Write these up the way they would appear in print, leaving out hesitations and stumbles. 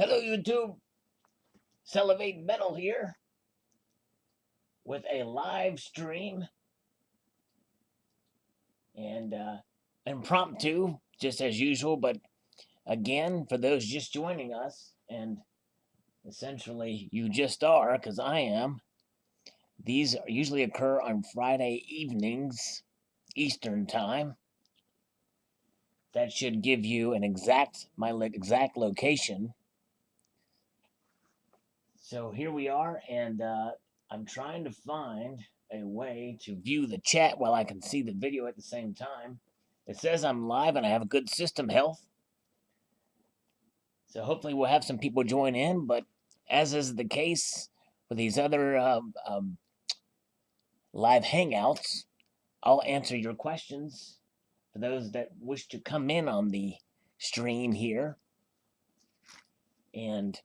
Hello, YouTube. SalivateMetal here with a live stream and impromptu, just as usual. But again, for those just joining us, and essentially you just are, because I am, these usually occur on Friday evenings, Eastern Time. That should give you my exact location. So here we are, and I'm trying to find a way to view the chat while I can see the video at the same time. It says I'm live and I have a good system health. So hopefully we'll have some people join in, but as is the case with these other live hangouts, I'll answer your questions for those that wish to come in on the stream here. And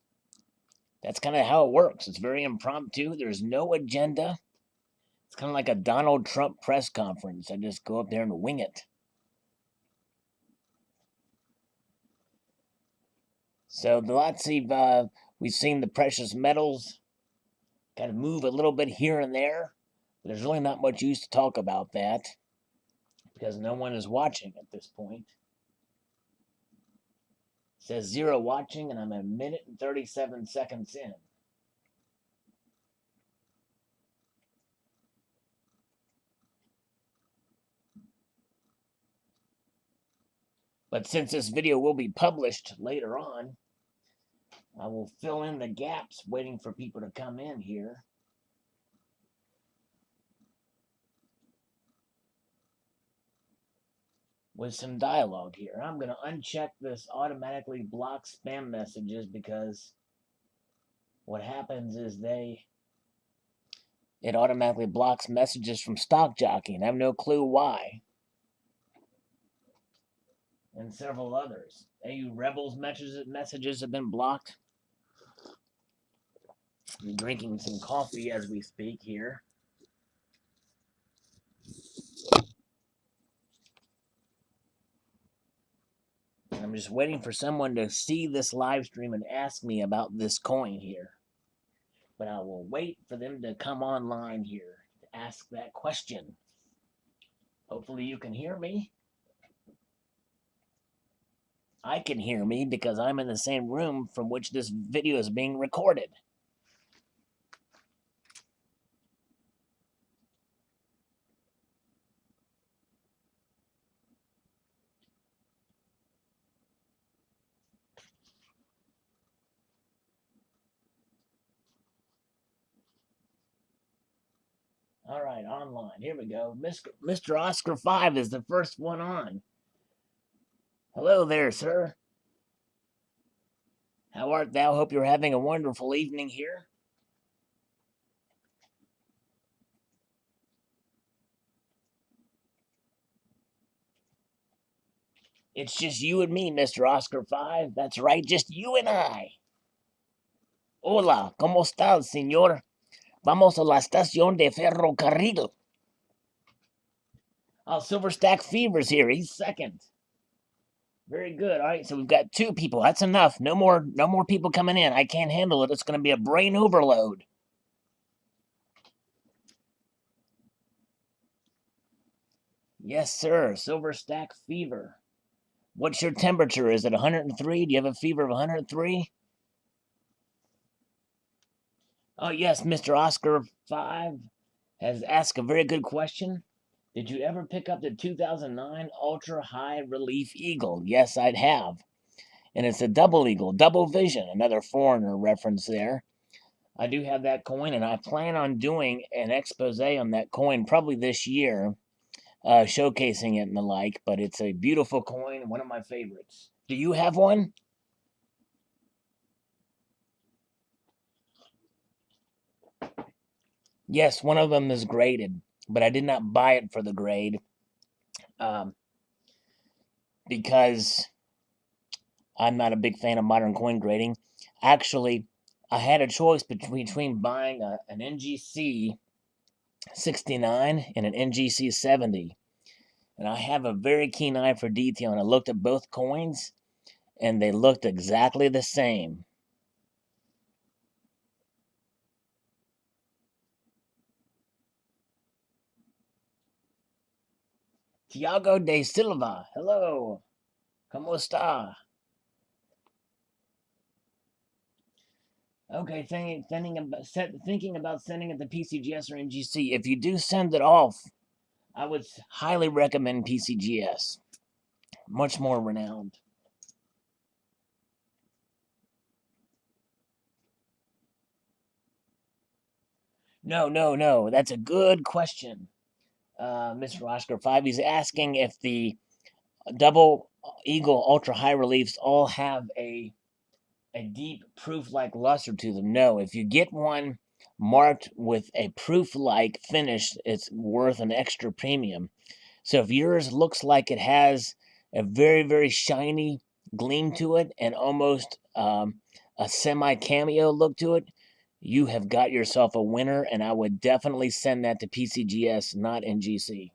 that's kind of how it works. It's very impromptu. There's no agenda. It's kind of like a Donald Trump press conference. I just go up there and wing it. So we've seen the precious metals kind of move a little bit here and there. But there's really not much use to talk about that because no one is watching at this point. It says 0 watching, and I'm a minute and 37 seconds in. But since this video will be published later on, I will fill in the gaps waiting for people to come in here. With some dialogue here. I'm going to uncheck this automatically block spam messages because what happens is it automatically blocks messages from Stock Jockey, and I have no clue why. And several others. AU Rebels messages have been blocked. I'm drinking some coffee as we speak here. I'm just waiting for someone to see this live stream and ask me about this coin here. But I will wait for them to come online here to ask that question. Hopefully you can hear me. I can hear me because I'm in the same room from which this video is being recorded. All right, online. Here we go. Mr. Oscar 5 is the first one on. Hello there, sir. How art thou? Hope you're having a wonderful evening here. It's just you and me, Mr. Oscar 5. That's right, just you and I. Hola, ¿cómo estás, señor? Vamos a la estación de ferrocarril. Oh, Silver Stack Fever's here. He's second. Very good. All right, so we've got 2 people. That's enough. No more people coming in. I can't handle it. It's going to be a brain overload. Yes, sir. Silver Stack Fever. What's your temperature? Is it 103? Do you have a fever of 103? Oh, yes, Mr. Oscar 5 has asked a very good question. Did you ever pick up the 2009 Ultra High Relief Eagle? Yes, I'd have. And it's a double eagle, double vision, another foreigner reference there. I do have that coin, and I plan on doing an expose on that coin probably this year, showcasing it and the like, but it's a beautiful coin, one of my favorites. Do you have one? Yes, one of them is graded, but I did not buy it for the grade because I'm not a big fan of modern coin grading. Actually, I had a choice between buying an NGC 69 and an NGC 70. And I have a very keen eye for detail, and I looked at both coins, and they looked exactly the same. Tiago de Silva, hello. ¿Cómo está? Okay, thinking about sending it to PCGS or NGC. If you do send it off, I would highly recommend PCGS. Much more renowned. No. That's a good question. Mr. Oscar 5, he's asking if the double Eagle Ultra High Reliefs all have a deep proof-like luster to them. No, if you get one marked with a proof-like finish, it's worth an extra premium. So if yours looks like it has a very, very shiny gleam to it and almost a semi-cameo look to it, you have got yourself a winner, and I would definitely send that to PCGS, not NGC.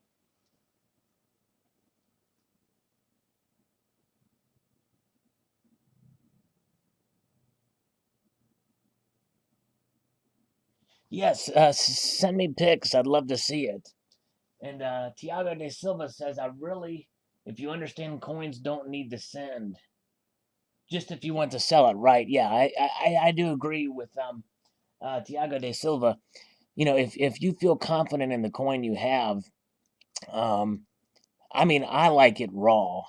Yes, send me pics. I'd love to see it. And Tiago de Silva says, if you understand coins, don't need to send. Just if you want to sell it, right? Yeah, I do agree with Tiago de Silva. You know, if you feel confident in the coin you have, um, I mean, I like it raw.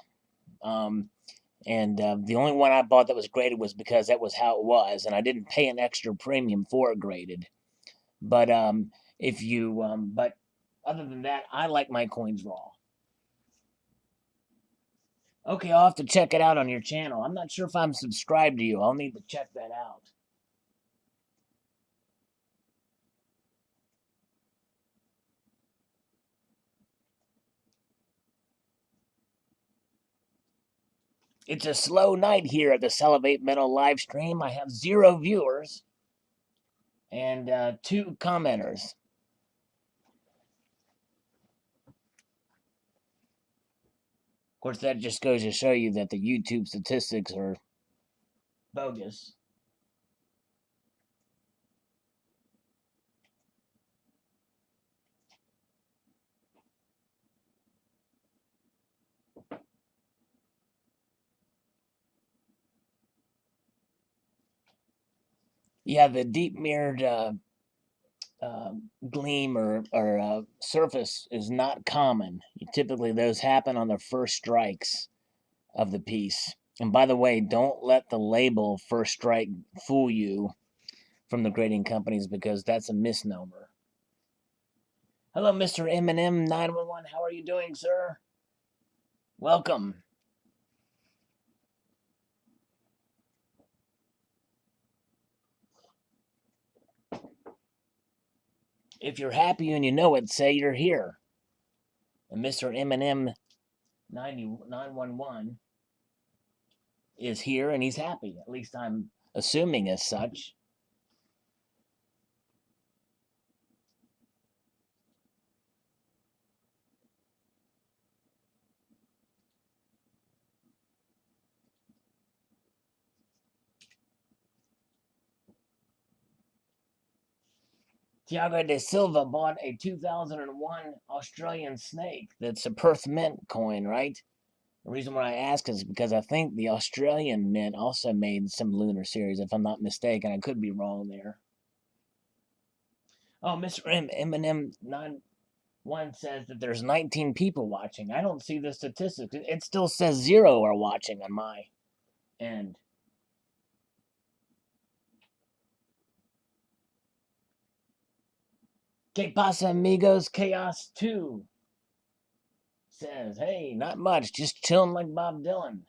Um, and the only one I bought that was graded was because that was how it was, and I didn't pay an extra premium for it graded. But but other than that, I like my coins raw. Okay, I'll have to check it out on your channel. I'm not sure if I'm subscribed to you. I'll need to check that out. It's a slow night here at the SalivateMetal live stream. I have 0 viewers and 2 commenters. Of course, that just goes to show you that the YouTube statistics are bogus. Yeah, the deep mirrored gleam or surface is not common. Typically, those happen on the first strikes of the piece. And by the way, don't let the label first strike fool you from the grading companies because that's a misnomer. Hello, Mr. M&M 911. How are you doing, sir? Welcome. If you're happy and you know it, say you're here. And Mr. M&M 911 is here and he's happy. At least I'm assuming as such. Tiago de Silva bought a 2001 Australian snake that's a Perth Mint coin, right? The reason why I ask is because I think the Australian Mint also made some Lunar Series, if I'm not mistaken. I could be wrong there. Oh, Mr. Eminem 91 says that there's 19 people watching. I don't see the statistics. It still says 0 are watching on my end. Que pasa, amigos? Chaos 2 says, hey, not much, just chilling like Bob Dylan.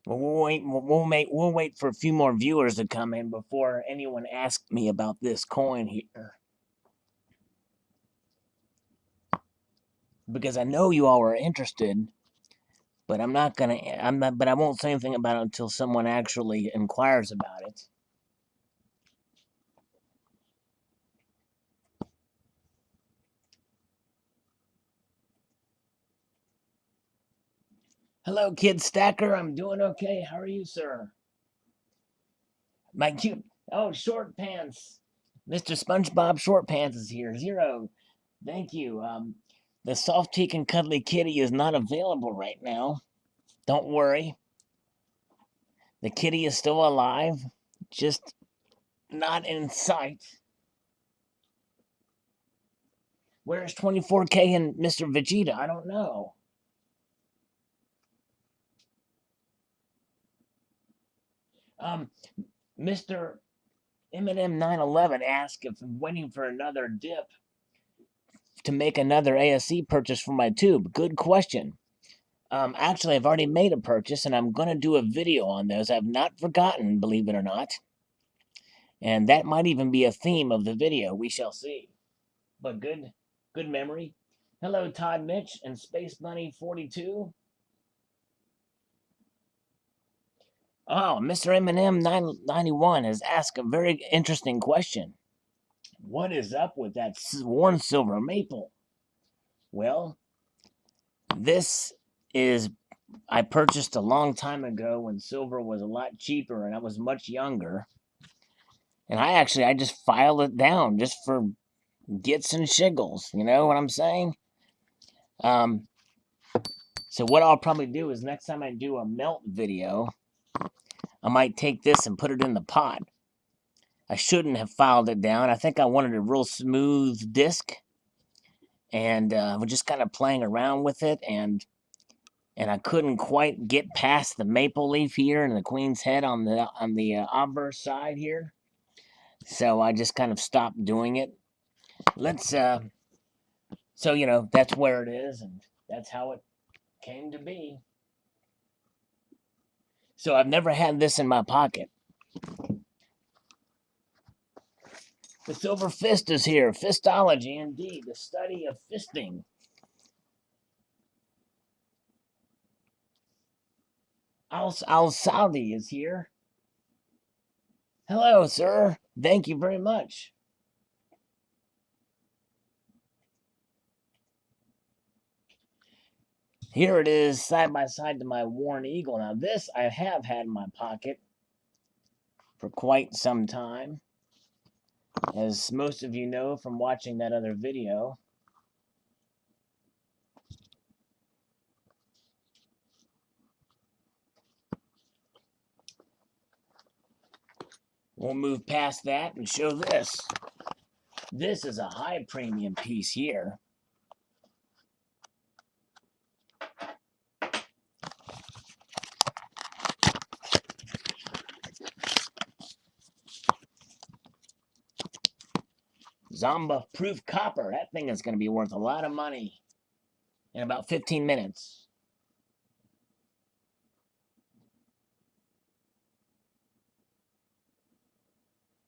Well, we'll wait for a few more viewers to come in before anyone asks me about this coin here. Because I know you all are interested, but but I won't say anything about it until someone actually inquires about it. Hello, Kid Stacker. I'm doing okay. How are you, sir? My cute. Oh, Short Pants. Mr. SpongeBob Short Pants is here. Zero. Thank you. The soft teak and cuddly kitty is not available right now. Don't worry. The kitty is still alive, just not in sight. Where's 24K and Mr. Vegeta? I don't know. Mr. M&M911 asked if I'm waiting for another dip to make another ASC purchase for my tube. Good question. Actually, I've already made a purchase, and I'm going to do a video on those. I've not forgotten, believe it or not. And that might even be a theme of the video. We shall see. But good memory. Hello, Todd Mitch and Space Bunny 42. Oh, Mr. Eminem 991 has asked a very interesting question. What is up with that worn silver maple? Well, this is I purchased a long time ago when silver was a lot cheaper and I was much younger. And I just filed it down just for gits and shiggles. You know what I'm saying? So what I'll probably do is next time I do a melt video, I might take this and put it in the pot. I shouldn't have filed it down. I think I wanted a real smooth disc, and we're just kind of playing around with it, and I couldn't quite get past the maple leaf here and the queen's head on the obverse side here, so I just kind of stopped doing it. Let's so you know that's where it is, and that's how it came to be. So I've never had this in my pocket. The Silver Fist is here. Fistology, indeed, the study of fisting. Al-Saudi is here. Hello, sir. Thank you very much. Here it is, side by side to my worn eagle. Now, this I have had in my pocket for quite some time, as most of you know from watching that other video. We'll move past that and show this. This is a high premium piece here. Zamba proof copper. That thing is going to be worth a lot of money in about 15 minutes.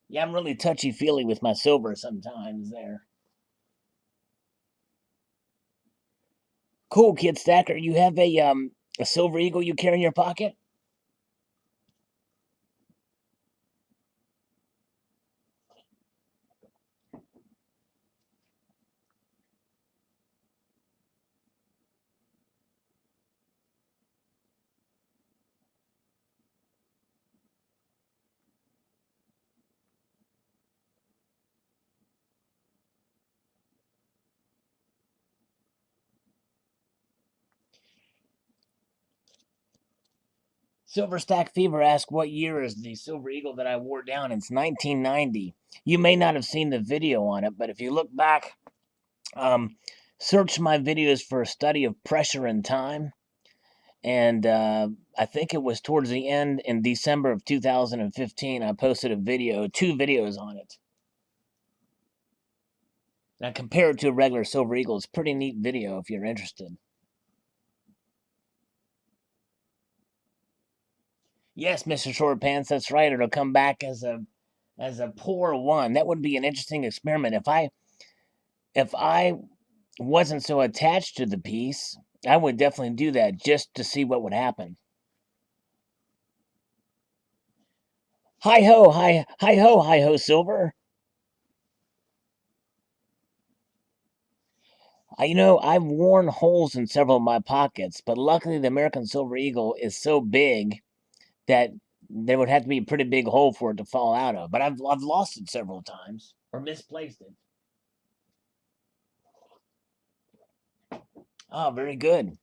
Yeah, I'm really touchy-feely with my silver sometimes there. Cool, Kid Stacker. You have a silver eagle you carry in your pocket? Silver Stack Fever asked what year is the silver eagle that I wore down. It's 1990. You may not have seen the video on it, but if you look back, search my videos for a study of pressure and time. And I think it was towards the end in December of 2015, I posted a video, 2 videos on it. Now compare it to a regular silver eagle. It's a pretty neat video if you're interested. Yes, Mr. Short Pants, that's right. It'll come back as a poor one. That would be an interesting experiment. If I wasn't so attached to the piece, I would definitely do that just to see what would happen. Hi ho, hi ho, Silver. I've worn holes in several of my pockets, but luckily the American Silver Eagle is so big that there would have to be a pretty big hole for it to fall out of. But I've lost it several times or misplaced it. Oh, very good.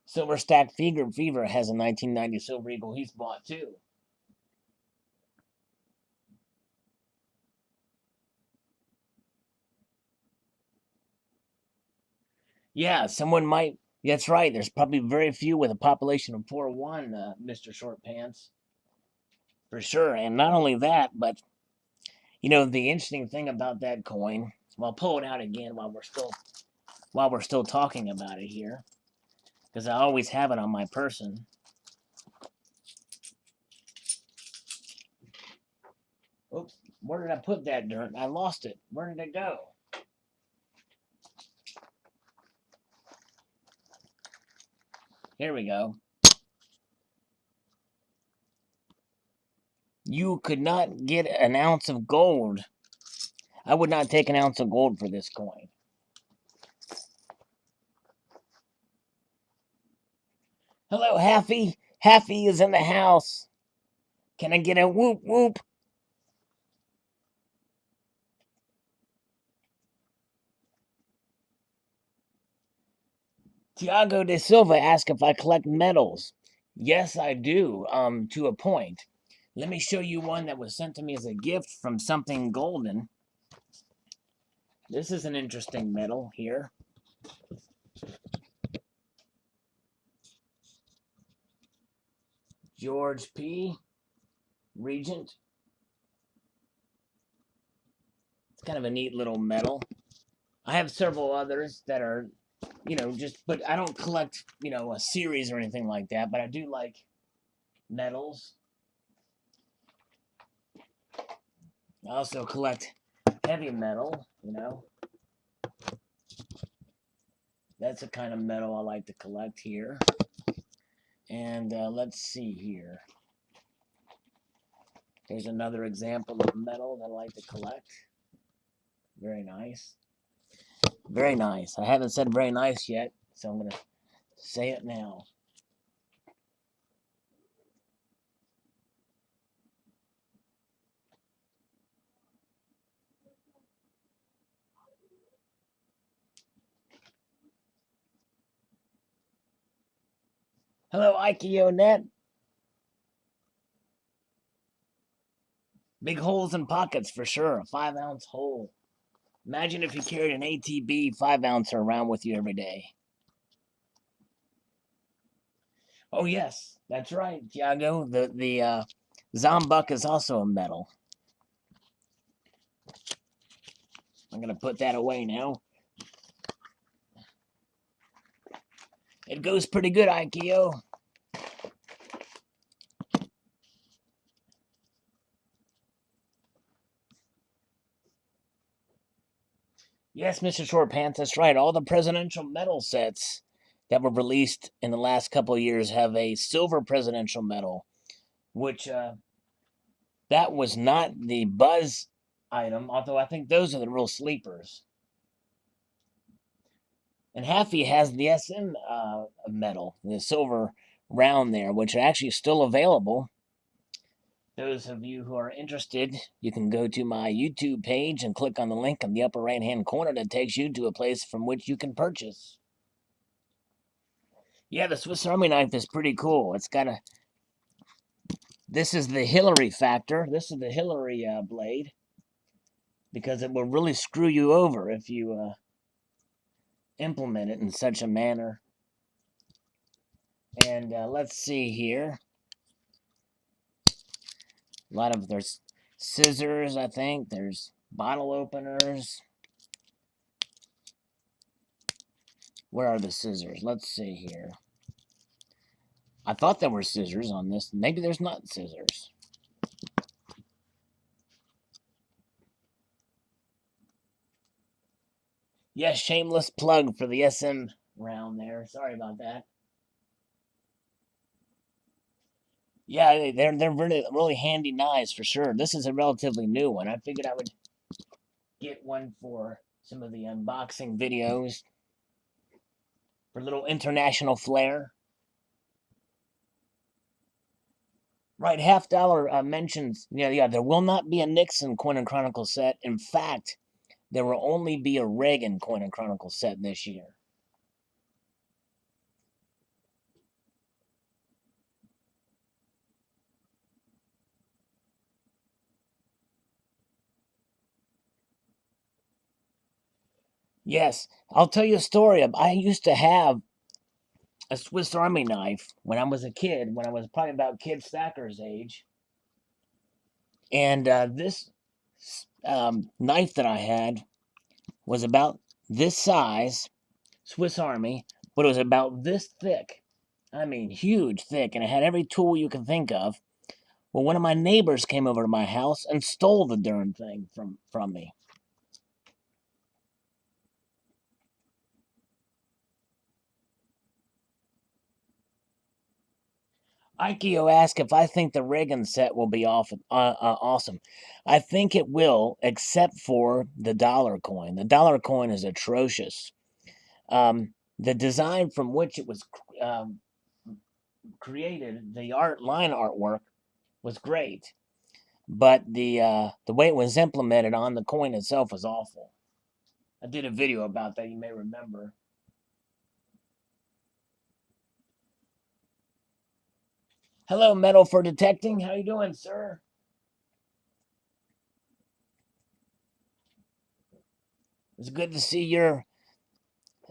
Silver Stack Fever has a 1990 Silver Eagle he's bought too. Yeah, someone might. That's right. There's probably very few with a population of 4-1, Mr. Short Pants, for sure. And not only that, but the interesting thing about that coin. Well, I'll pull it out again while we're still talking about it here, because I always have it on my person. Oops, where did I put that dirt? I lost it. Where did it go? Here we go. You could not get an ounce of gold. I would not take an ounce of gold for this coin. Hello, Haffy. Haffy is in the house. Can I get a whoop whoop? Tiago de Silva asked if I collect medals. Yes, I do, to a point. Let me show you one that was sent to me as a gift from something golden. This is an interesting medal here. George P. Regent. It's kind of a neat little medal. I have several others that are, but I don't collect, a series or anything like that, but I do like medals. I also collect heavy metal, That's the kind of metal I like to collect here. And let's see here. There's another example of metal that I like to collect. Very nice. Very nice. I haven't said very nice yet, so I'm going to say it now. Hello, Ikeo.net. Big holes in pockets for sure. A 5-ounce hole. Imagine if you carried an ATB 5-ouncer around with you every day. Oh yes, that's right, Tiago. The Zombuck is also a metal. I'm gonna put that away now. It goes pretty good, Ikeo. Yes, Mr. Short Pants, that's right. All the presidential medal sets that were released in the last couple of years have a silver presidential medal, which that was not the Buzz item, although I think those are the real sleepers. And Haffy has the SM medal, the silver round there, which are actually still available. Those of you who are interested, you can go to my YouTube page and click on the link in the upper right-hand corner that takes you to a place from which you can purchase. Yeah, the Swiss Army knife is pretty cool. It's got a... This is the Hillary factor. This is the Hillary blade. Because it will really screw you over if you implement it in such a manner. And let's see here. A lot of... There's scissors, I think. There's bottle openers. Where are the scissors? Let's see here. I thought there were scissors on this. Maybe there's not scissors. Yes, shameless plug for the SM round there. Sorry about that. Yeah, they're really handy knives for sure. This is a relatively new one. I figured I would get one for some of the unboxing videos for a little international flair. Right, Half Dollar mentions, yeah, there will not be a Nixon Coin and Chronicle set. In fact, there will only be a Reagan Coin and Chronicle set this year. Yes, I'll tell you a story. I used to have a Swiss Army knife when I was a kid, when I was probably about Kid Stacker's age. And this knife that I had was about this size, Swiss Army, but it was about this thick. I mean, huge thick, and it had every tool you can think of. Well, one of my neighbors came over to my house and stole the darn thing from me. Ikeo asked if I think the Reagan set will be awesome. I think it will, except for the dollar coin. The dollar coin is atrocious. The design from which it was um, created, the line artwork, was great, but the way it was implemented on the coin itself was awful. I did a video about that. You may remember. Hello, Metal for Detecting. How you doing, sir? It's good to see your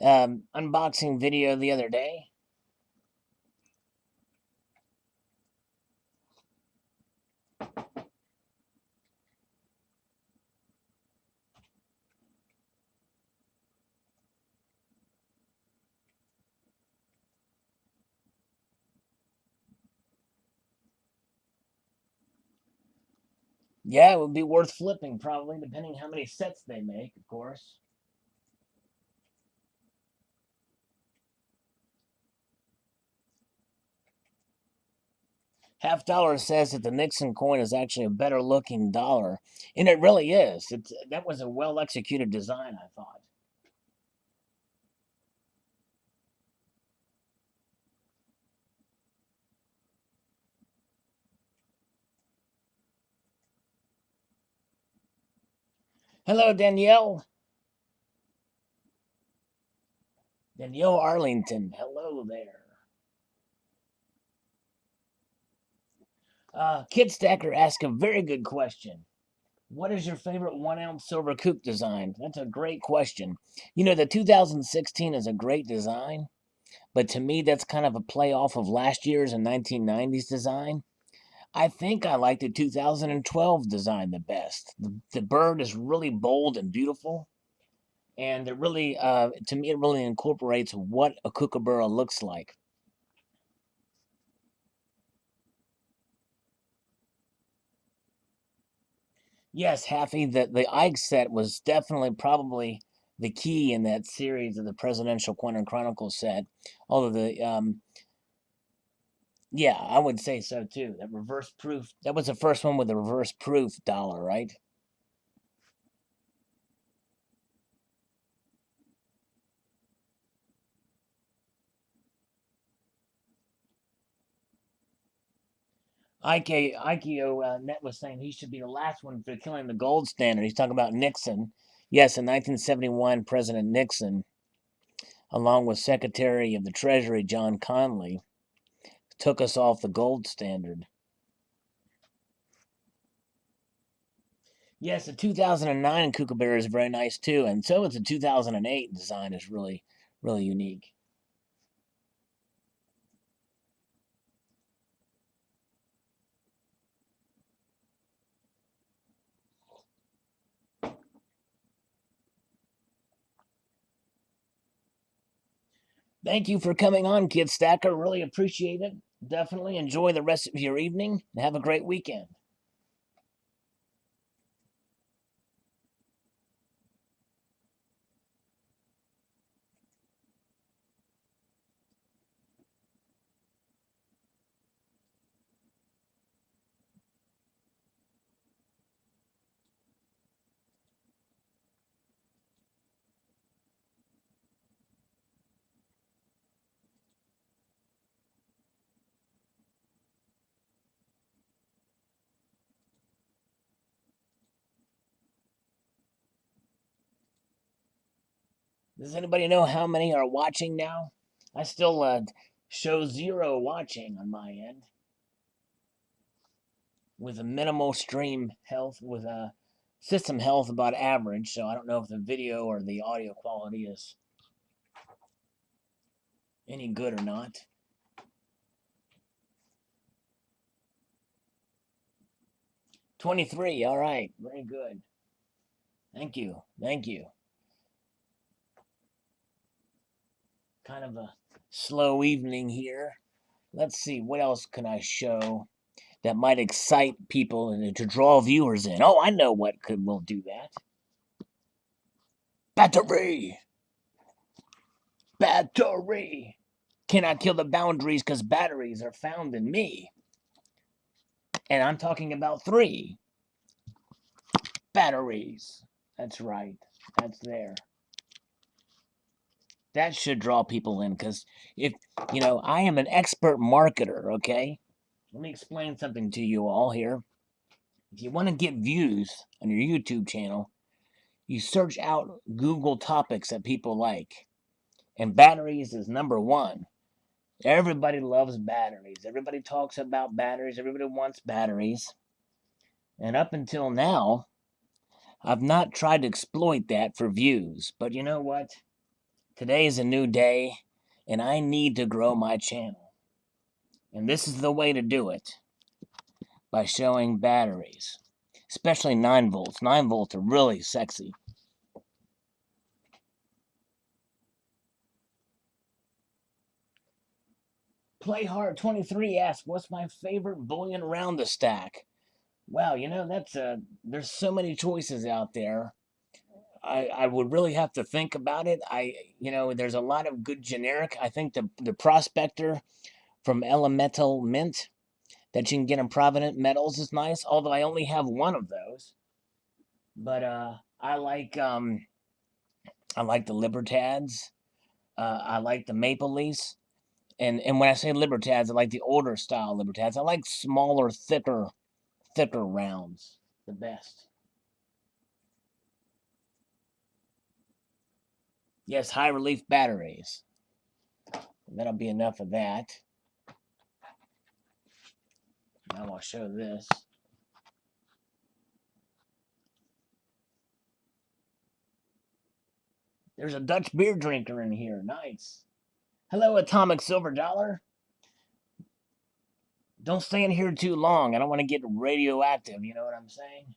unboxing video the other day. Yeah, it would be worth flipping, probably, depending how many sets they make, of course. Half Dollar says that the Nixon coin is actually a better looking dollar, and it really is. That was a well executed design, I thought. Hello, Danielle. Danielle Arlington. Hello there. Kid Stacker asked a very good question. What is your favorite 1 ounce silver coupe design? That's a great question. You know, the 2016 is a great design, but to me, that's kind of a play off of last year's and 1990s design. I think I like the 2012 design the best. The bird is really bold and beautiful, and it really, to me, it really incorporates what a kookaburra looks like. Yes, Happy, the Ike set was definitely probably the key in that series of the Presidential Quantum Chronicles set. Although yeah, I would say so too. That reverse proof, that was the first one with the reverse proof dollar, right? Ikeo Net was saying he should be the last one for killing the gold standard. He's talking about Nixon. Yes, in 1971, President Nixon, along with Secretary of the Treasury John Conley, took us off the gold standard. Yes, the 2009 Kookaburra is very nice too, and so is the 2008 design is really, really unique. Thank you for coming on, Kid Stacker. Really appreciate it. Definitely enjoy the rest of your evening and have a great weekend. Does anybody know how many are watching now? I still show 0 watching on my end. With a minimal stream health, with a system health about average, so I don't know if the video or the audio quality is any good or not. $23, all right, very good. Thank you, thank you. Kind of a slow evening here. Let's see, what else can I show that might excite people and to draw viewers in? Oh, I know what will do that. Battery! Battery! Cannot kill the boundaries because batteries are found in me. And I'm talking about 3 batteries. That's right. That's there. That should draw people in, because if, I am an expert marketer, okay? Let me explain something to you all here. If you want to get views on your YouTube channel, you search out Google topics that people like. And batteries is number 1. Everybody loves batteries. Everybody talks about batteries. Everybody wants batteries. And up until now, I've not tried to exploit that for views. But you know what? Today is a new day, and I need to grow my channel. And this is the way to do it, by showing batteries. Especially 9 volts. 9 volts are really sexy. Playhard23 asks, what's my favorite bullion around the stack? Well, that's there's so many choices out there. I would really have to think about it. There's a lot of good generic. I think the Prospector from Elemental Mint that you can get in Provident Metals is nice, although I only have one of those. But I like the Libertads. I like the Maple Leafs. And when I say Libertads, I like the older style Libertads. I like smaller, thicker rounds the best. Yes, high relief batteries. That'll be enough of that. Now I'll show this. There's a Dutch beer drinker in here. Nice. Hello, Atomic Silver Dollar. Don't stay in here too long. I don't want to get radioactive, you know what I'm saying?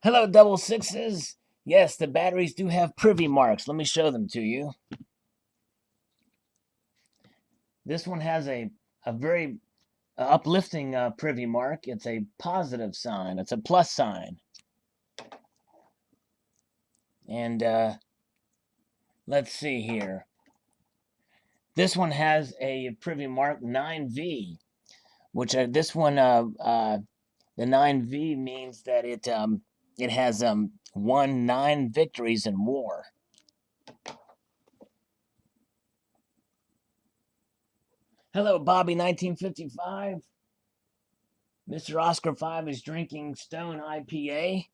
Hello, Double Sixes. Yes, the batteries do have Privy marks. Let me show them to you. This one has a very uplifting Privy mark. It's a positive sign. It's a plus sign. And let's see here. This one has a Privy mark 9V, which this one, the 9V means that it has won 9 victories in war. Hello, Bobby 1955. Mr. Oscar 5 is drinking Stone IPA.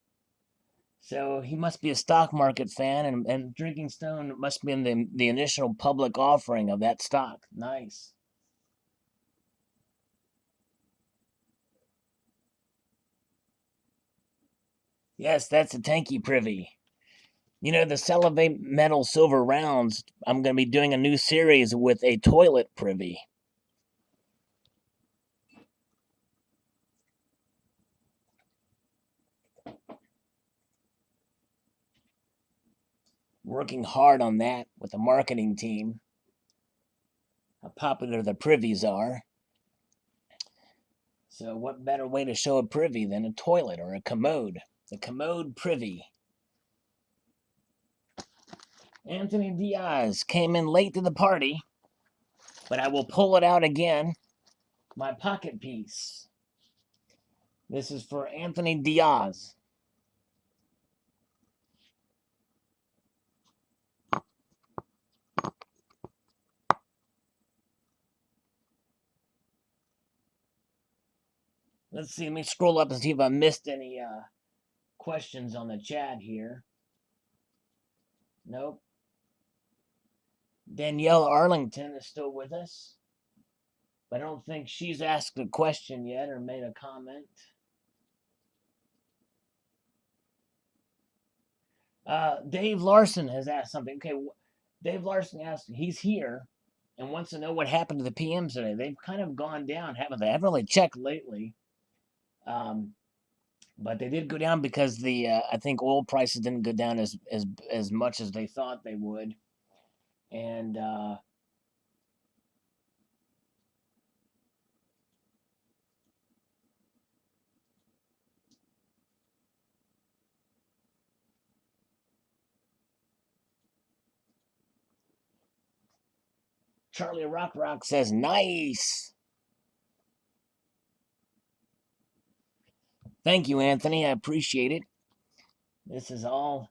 So he must be a stock market fan, and drinking Stone must be in the initial public offering of that stock. Nice. Yes, that's a tanky Privy. The SalivateMetal silver rounds, I'm going to be doing a new series with a toilet Privy. Working hard on that with the marketing team. How popular the Privies are. So what better way to show a Privy than a toilet or a commode? The commode Privy. Anthony Diaz came in late to the party, but I will pull it out again. My pocket piece. This is for Anthony Diaz. Let's see, let me scroll up and see if I missed any questions on the chat here. Nope. Danielle Arlington is still with us. But I don't think she's asked a question yet or made a comment. Dave Larson has asked something. Okay, Dave Larson asked, he's here and wants to know what happened to the PMs today. They've kind of gone down, haven't they? I haven't really checked lately. Um, but they did go down because the I think oil prices didn't go down as much as they thought they would. And Charlie Rock says, nice. Thank you, Anthony. I appreciate it. This is all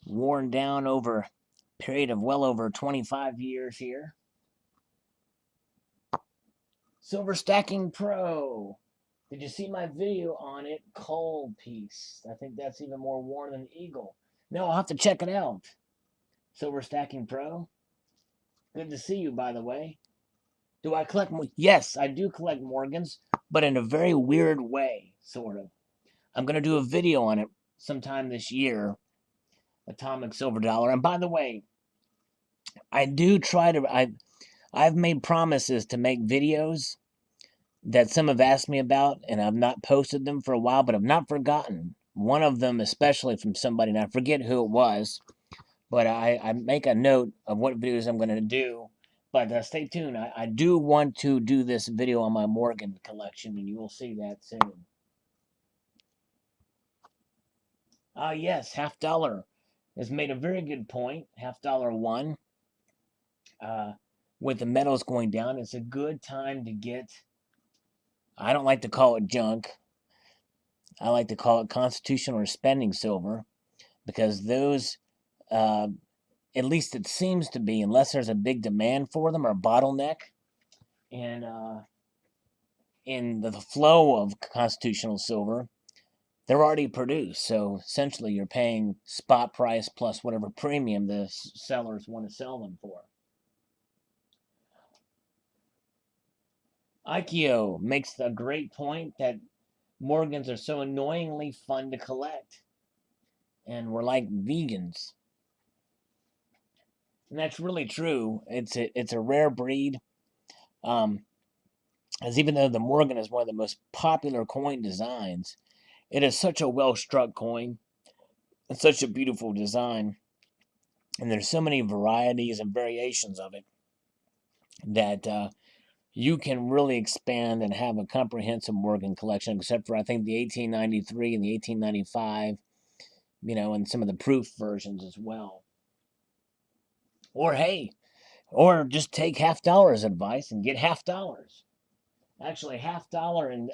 worn down over a period of well over 25 years here. Silver Stacking Pro. Did you see my video on it? Coal piece. I think that's even more worn than Eagle. No, I'll have to check it out. Silver Stacking Pro. Good to see you, by the way. Do I collect? Yes, I do collect Morgans, but in a very weird way, sort of. I'm going to do a video on it sometime this year. Atomic Silver Dollar. And by the way, I do try to. I've made promises to make videos that some have asked me about, and I've not posted them for a while, but I've not forgotten. One of them, especially from somebody, and I forget who it was, but I make a note of what videos I'm going to do. But stay tuned. I do want to do this video on my Morgan collection, and you will see that soon. Yes, Half Dollar has made a very good point. Half Dollar one. With the metals going down, it's a good time to get. I don't like to call it junk. I like to call it constitutional or spending silver, because those, uh, at least it seems to be, unless there's a big demand for them or a bottleneck in the flow of constitutional silver, they're already produced. So essentially, you're paying spot price plus whatever premium the sellers want to sell them for. Ikeo makes a great point that Morgans are so annoyingly fun to collect, and we're like vegans. And that's really true. It's a rare breed. As even though the Morgan is one of the most popular coin designs, it is such a well struck coin. It's such a beautiful design, and there's so many varieties and variations of it that you can really expand and have a comprehensive Morgan collection. Except for I think the 1893 and the 1895, and some of the proof versions as well. Or hey, or just take Half Dollar's advice and get Half Dollars. Actually, Half Dollar and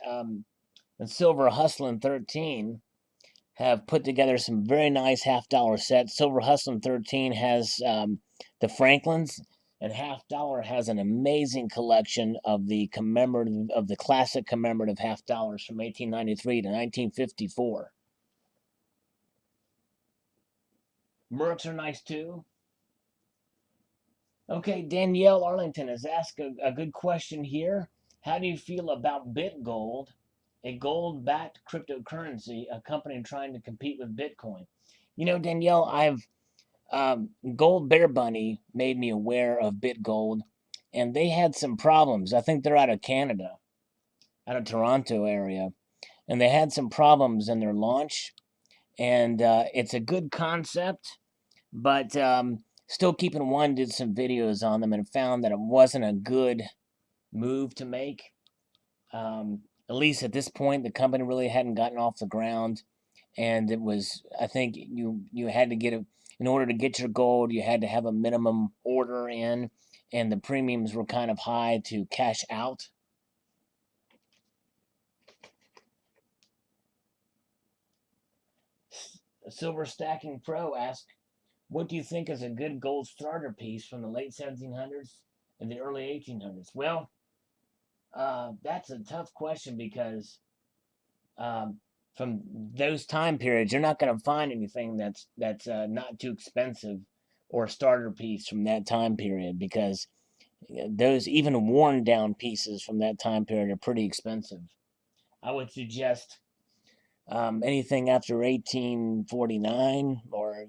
Silver Hustlin' 13 have put together some very nice Half Dollar sets. Silver Hustlin' 13 has the Franklins, and Half Dollar has an amazing collection of the classic commemorative Half Dollars from 1893 to 1954. Mercs are nice too. Okay, Danielle Arlington has asked a good question here. How do you feel about BitGold, a gold backed cryptocurrency, a company trying to compete with Bitcoin? Danielle, Gold Bear Bunny made me aware of BitGold, and they had some problems. I think they're out of Canada, out of Toronto area, and they had some problems in their launch. And it's a good concept, but Still Keeping One did some videos on them and found that it wasn't a good move to make. At least at this point, the company really hadn't gotten off the ground, and it was. I think you had to in order to get your gold, you had to have a minimum order in, and the premiums were kind of high to cash out. Silver Stacking Pro asked, what do you think is a good gold starter piece from the late 1700s and the early 1800s? Well, that's a tough question because from those time periods, you're not going to find anything that's not too expensive. or starter piece from that time period, because those even worn down pieces from that time period are pretty expensive. I would suggest anything after 1849, or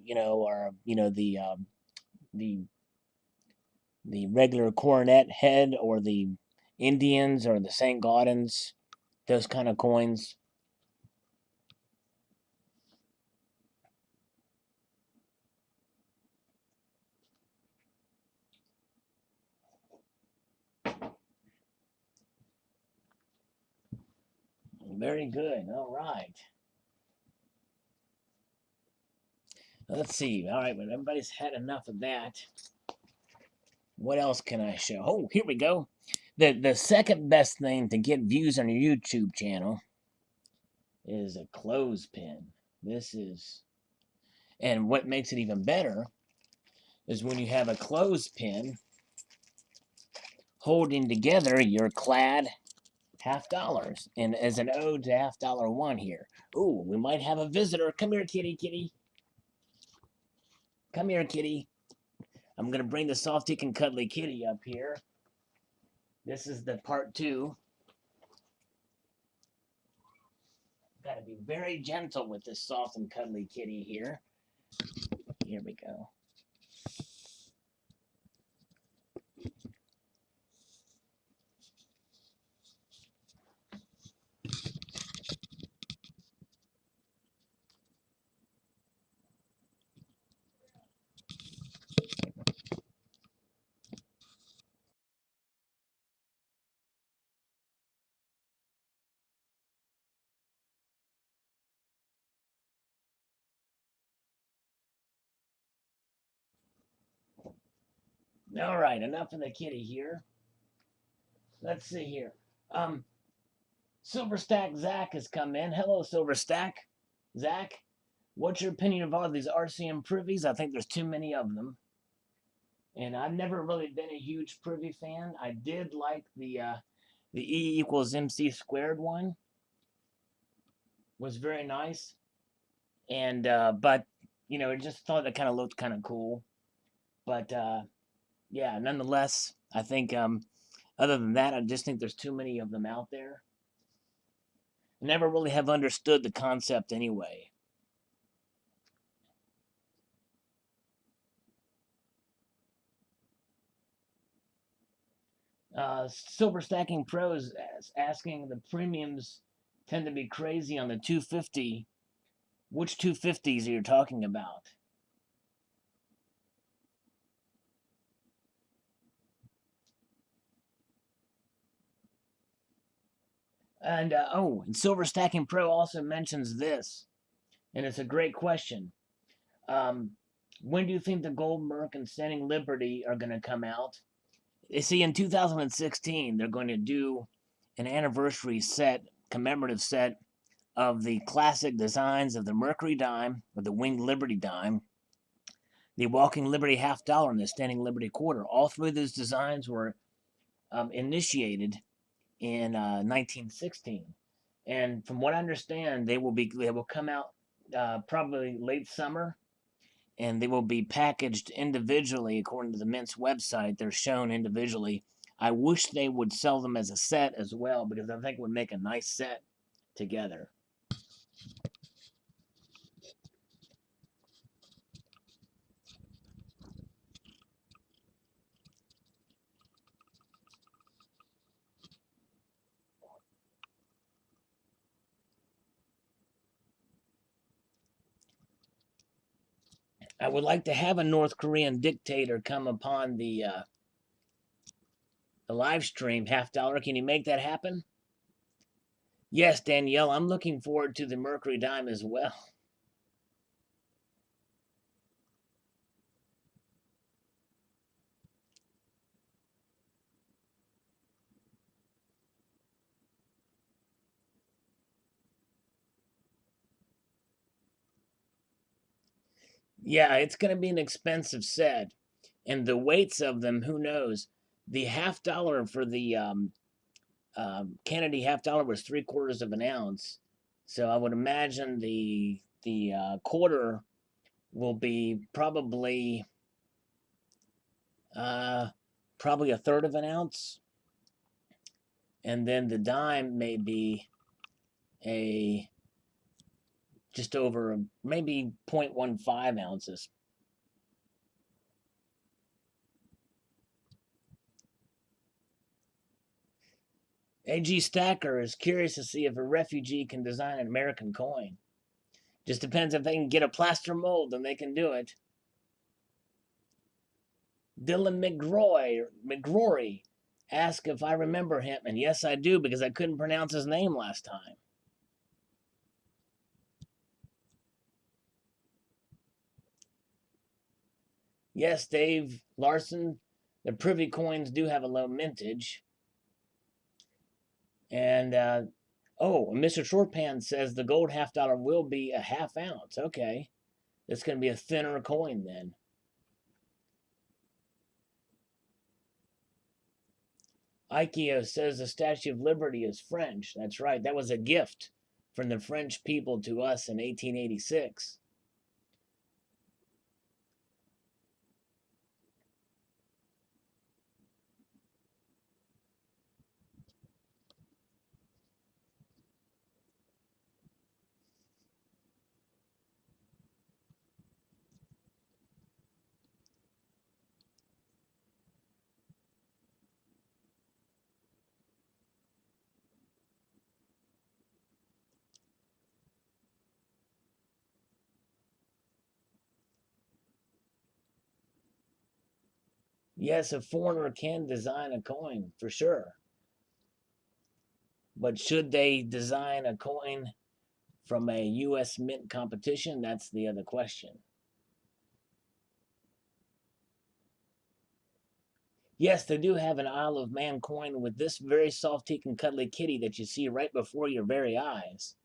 the the regular coronet head, or the Indians, or the St. Gaudens, those kind of coins. Very good. All right. Let's see. All right, when everybody's had enough of that, what else can I show? Oh, here we go. The second best thing to get views on your YouTube channel is a clothespin. This is, and what makes it even better is when you have a clothespin holding together your clad $50, and as an ode to $1 here. Ooh, we might have a visitor. Come here, kitty, kitty. Come here, kitty. I'm gonna bring the soft and cuddly kitty up here. This is the part 2. Got to be very gentle with this soft and cuddly kitty here. Here we go. All right, enough of the kitty here. Let's see here. Silverstack Zach has come in. Hello, Silverstack. Zach, what's your opinion of all these RCM privies? I think there's too many of them. And I've never really been a huge Privy fan. I did like the E equals MC squared one. Was very nice. And but I just thought it kind of looked kind of cool. But yeah, nonetheless, I think other than that, I just think there's too many of them out there. I never really have understood the concept anyway. Silver Stacking Pros asking, the premiums tend to be crazy on the 250. Which 250s are you talking about? And and Silver Stacking Pro also mentions this, and it's a great question. Um, when do you think the Gold Merc and Standing Liberty are going to come out? You see, in 2016, they're going to do an anniversary set, commemorative set of the classic designs of the Mercury dime, or the Winged Liberty dime, the Walking Liberty $50, and the Standing Liberty quarter. All three of those designs were initiated in 1916, and from what I understand, they will come out probably late summer, and they will be packaged individually according to the Mint's website. They're shown individually. I wish they would sell them as a set as well, because I think it would make a nice set together. I would like to have a North Korean dictator come upon the live stream. $50. Can you make that happen? Yes, Danielle, I'm looking forward to the Mercury dime as well. Yeah, it's going to be an expensive set, and the weights of them, who knows? The $50 for the Kennedy $50 was 3/4 of an ounce, so I would imagine the quarter will be probably Probably a third of an ounce. And then the dime may be a just over maybe 0.15 ounces. AG Stacker is curious to see if a refugee can design an American coin. Just depends if they can get a plaster mold, then they can do it. Dylan McGrory asked if I remember him, and yes, I do because I couldn't pronounce his name last time. Yes, Dave Larson, the Privy coins do have a low mintage. And Mr. Shortpan says the gold $half will be a half ounce. Okay, it's going to be a thinner coin then. Ikeo says the Statue of Liberty is French. That's right. That was a gift from the French people to us in 1886. Yes, a foreigner can design a coin for sure. But should they design a coin from a U.S. mint competition? That's the other question. Yes, they do have an Isle of Man coin with this very soft teak and cuddly kitty that you see right before your very eyes.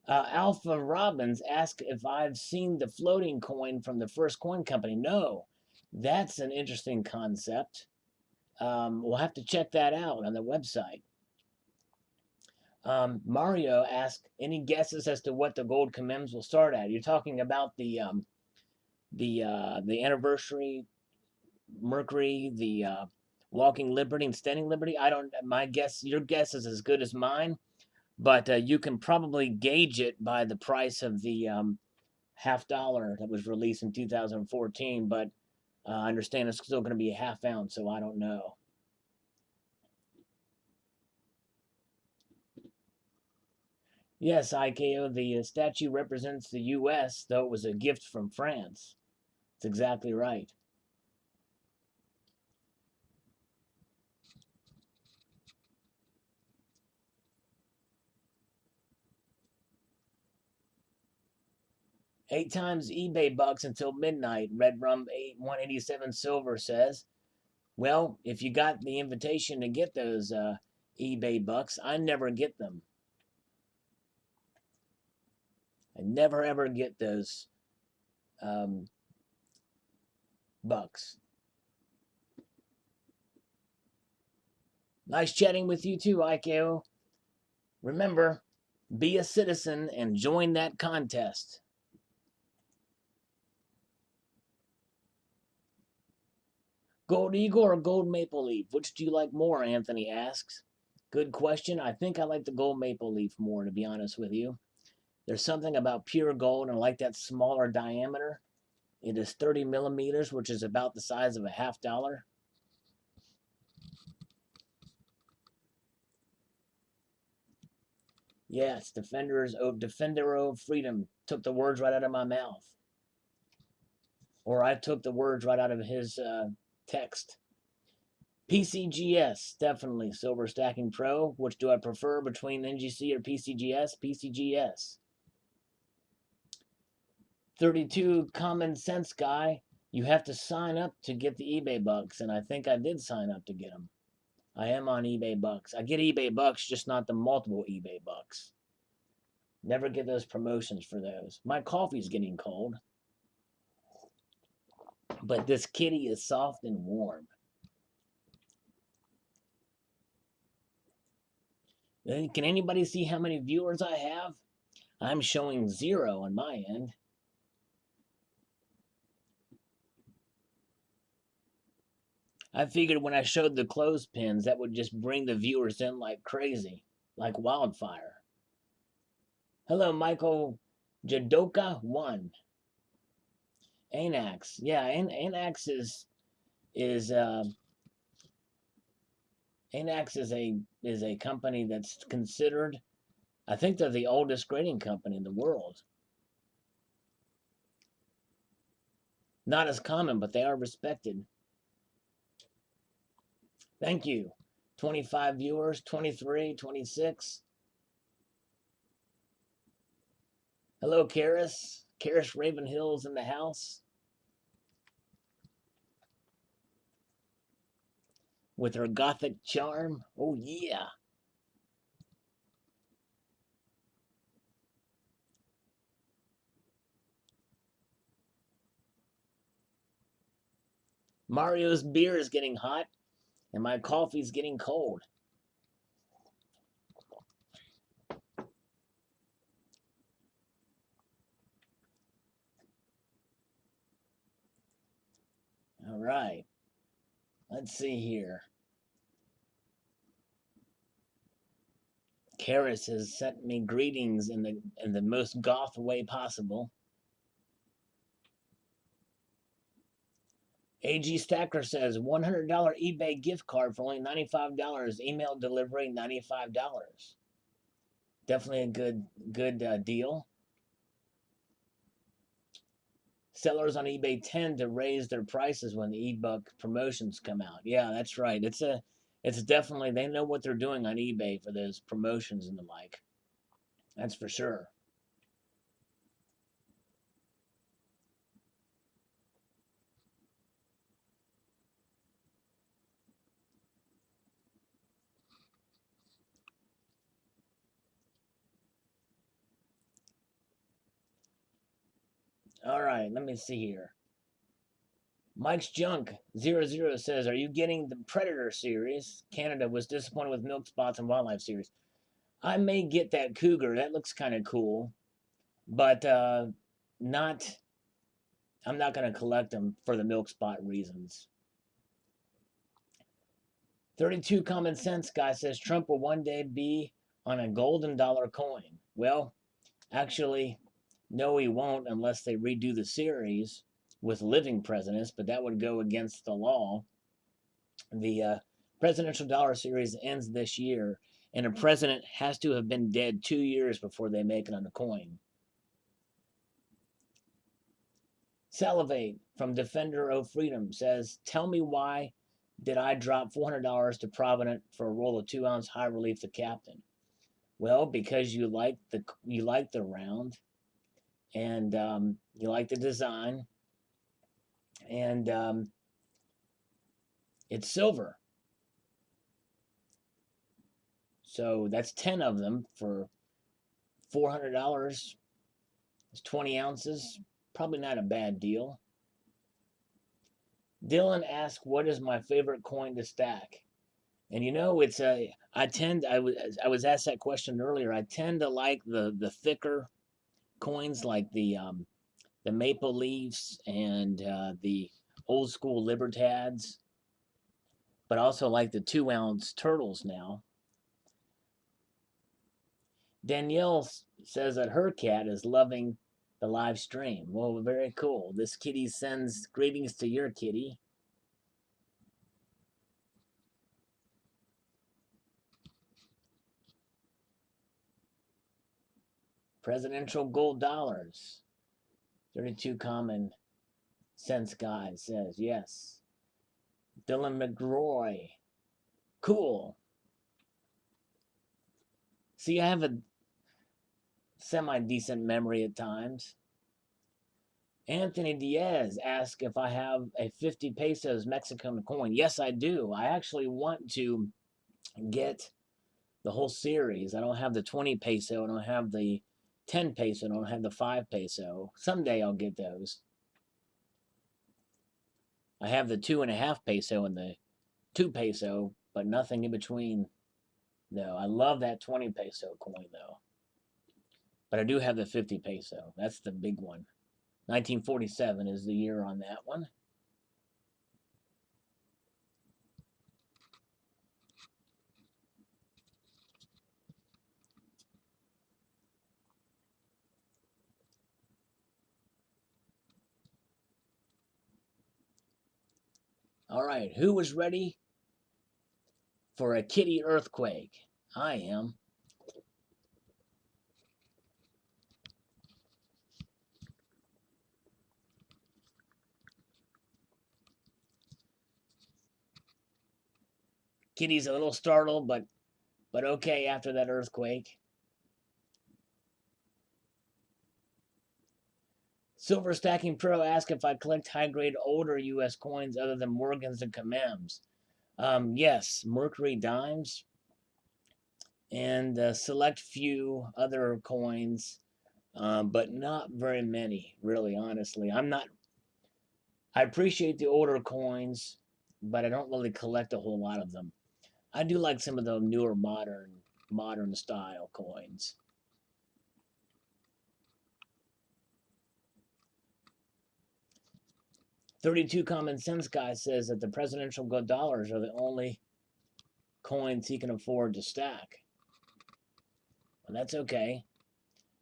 Alpha Robbins asked if I've seen the floating coin from the first coin company. No, that's an interesting concept. We'll have to check that out on the website. Mario asked, any guesses as to what the gold commems will start at? You're talking about the anniversary Mercury, the Walking Liberty and Standing Liberty. I don't. My guess, your guess is as good as mine, but you can probably gauge it by the price of the $half that was released in 2014. But I understand it's still going to be a half ounce, so I don't know. Yes, IKO, the statue represents the U.S., though it was a gift from France. That's exactly right. Eight times eBay bucks until midnight, Red Rum 187 Silver says. Well, if you got the invitation to get those eBay bucks, I never get them. I never ever get those bucks. Nice chatting with you too, Ikeo. Remember, be a citizen and join that contest. Gold Eagle or Gold Maple Leaf? Which do you like more? Anthony asks. Good question. I think I like the Gold Maple Leaf more, to be honest with you. There's something about pure gold, and I like that smaller diameter. It is 30 millimeters, which is about the size of a $half. Yes, Defender of Freedom took the words right out of my mouth. Or I took the words right out of his text. PCGS, definitely. Silver Stacking Pro. Which do I prefer between NGC or PCGS? PCGS. 32 Common Sense Guy. You have to sign up to get the eBay bucks, and I think I did sign up to get them. I am on eBay bucks. I get eBay bucks, just not the multiple eBay bucks. Never get those promotions for those. My coffee's getting cold. But this kitty is soft and warm. Can anybody see how many viewers I have? I'm showing 0 on my end. I figured when I showed the clothespins, that would just bring the viewers in like crazy, like wildfire. Hello, Michael Jadoka 1. Anax. Yeah, Anax is Anax is a company that's considered, I think they're the oldest grading company in the world. Not as common, but they are respected. Thank you. 25 viewers, 23, 26. Hello, Karis. Karis Ravenhill's in the house with her gothic charm. Oh, yeah. Mario's beer is getting hot, and my coffee's getting cold. All right. Let's see here. Karis has sent me greetings in the most goth way possible. AG Stacker says $100 eBay gift card for only $95. Email delivery $95. Definitely a good deal. Sellers on eBay tend to raise their prices when the ebook promotions come out. Yeah, that's right. It's definitely, they know what they're doing on eBay for those promotions and the like. That's for sure. All right, let me see here. Mike's Junk 00 says, "Are you getting the Predator series? Canada was disappointed with Milk Spots and Wildlife series. I may get that Cougar. That looks kind of cool, but not. I'm not going to collect them for the Milk Spot reasons." 32 Common Sense guy says Trump will one day be on a golden dollar coin. Well, actually, no, he won't unless they redo the series with living presidents, but that would go against the law. The presidential dollar series ends this year, and a president has to have been dead 2 years before they make it on a coin. Salivate from Defender of Freedom says, "Tell me why did I drop $400 to Provident for a roll of 2-ounce high relief the captain?" Well, because you like the round, and you like the design, and it's silver. So that's 10 of them for $400. It's 20 ounces. Probably not a bad deal. Dylan asked, "What is my favorite coin to stack?" And you know, it's a. I was asked that question earlier. I tend to like the thicker coins, like the maple leaves and the old school Libertads, but also like the 2-ounce turtles now. Danielle says that her cat is loving the live stream. Well, very cool. This kitty sends greetings to your kitty. Presidential gold dollars. 32 Common Sense guy says yes. Dylan McGroy. Cool. See, I have a semi decent memory at times. Anthony Diaz asked if I have a 50 pesos Mexican coin. Yes, I do. I actually want to get the whole series. I don't have the 20 peso. I don't have the 10 peso. I don't have the 5 peso. Someday I'll get those. I have the 2.5 peso and the 2 peso, but nothing in between, though. I love that 20 peso coin, though. But I do have the 50 peso. That's the big one. 1947 is the year on that one. All right, who was ready for a kitty earthquake? I am. Kitty's a little startled, but okay after that earthquake. Silver Stacking Pro asked if I collect high-grade older U.S. coins other than Morgans and Kamems. Yes, Mercury dimes and a select few other coins, but not very many, really, honestly. I appreciate the older coins, but I don't really collect a whole lot of them. I do like some of the newer modern style coins. 32 Common Sense Guy says that the presidential gold dollars are the only coins he can afford to stack. Well, that's okay.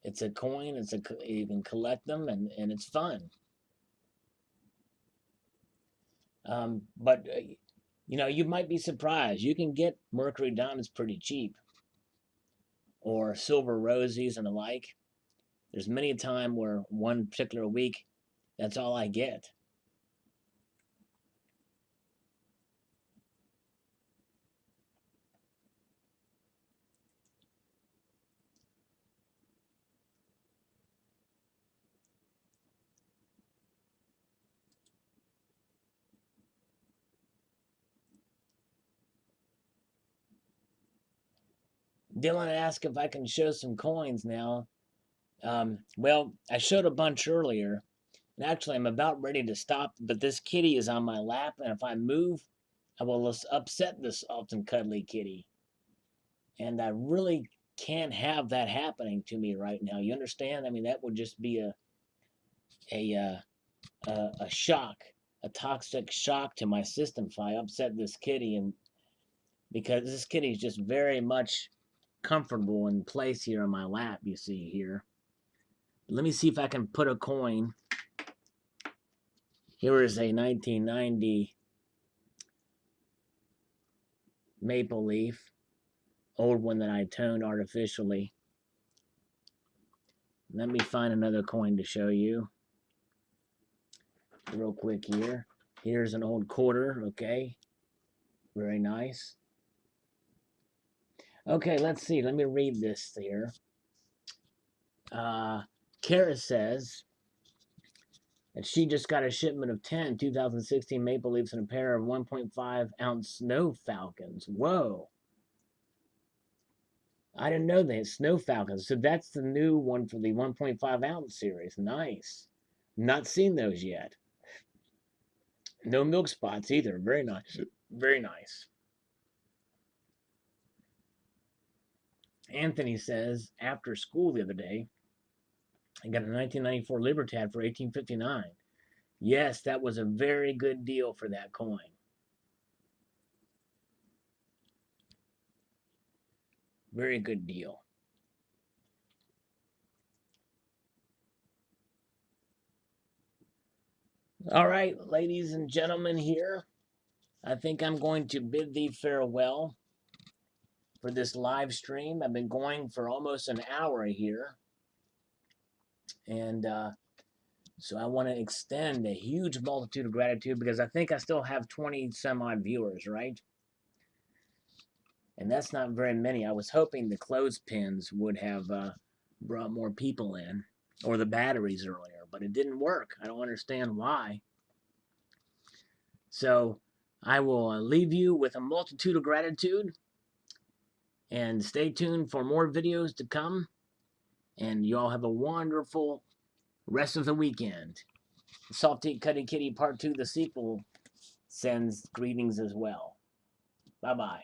It's a coin. You can collect them, and it's fun. But you might be surprised. You can get mercury diamonds pretty cheap, or silver rosies and the like. There's many a time where one particular week, that's all I get. Dylan asked if I can show some coins now. Well, I showed a bunch earlier, and actually I'm about ready to stop, but this kitty is on my lap, and if I move, I will upset this often cuddly kitty. And I really can't have that happening to me right now. You understand? I mean, that would just be a a shock, a toxic shock to my system if I upset this kitty, and because this kitty is just very much comfortable in place here on my lap. You see here. Let me see if I can put a coin. Here is a 1990 maple leaf, old one that I toned artificially. Let me find another coin to show you real quick here. Here's an old quarter, okay. Very nice. Okay, let's see. Let me read this here. Kara says that she just got a shipment of 10 2016 maple leafs and a pair of 1.5 ounce snow falcons. Whoa. I didn't know they had snow falcons. So that's the new one for the 1.5 ounce series. Nice. Not seen those yet. No milk spots either. Very nice. Very nice. Anthony says, after school the other day, I got a 1994 Libertad for $18.59. Yes, that was a very good deal for that coin. Very good deal. All right, ladies and gentlemen, here, I think I'm going to bid thee farewell for this live stream. I've been going for almost an hour here. And so I want to extend a huge multitude of gratitude because I think I still have 20 some odd viewers, right? And that's not very many. I was hoping the clothespins would have brought more people in, or the batteries earlier, but it didn't work. I don't understand why. So I will leave you with a multitude of gratitude, and stay tuned for more videos to come. And you all have a wonderful rest of the weekend. Salty Cuddy Kitty Part 2, the sequel, sends greetings as well. Bye-bye.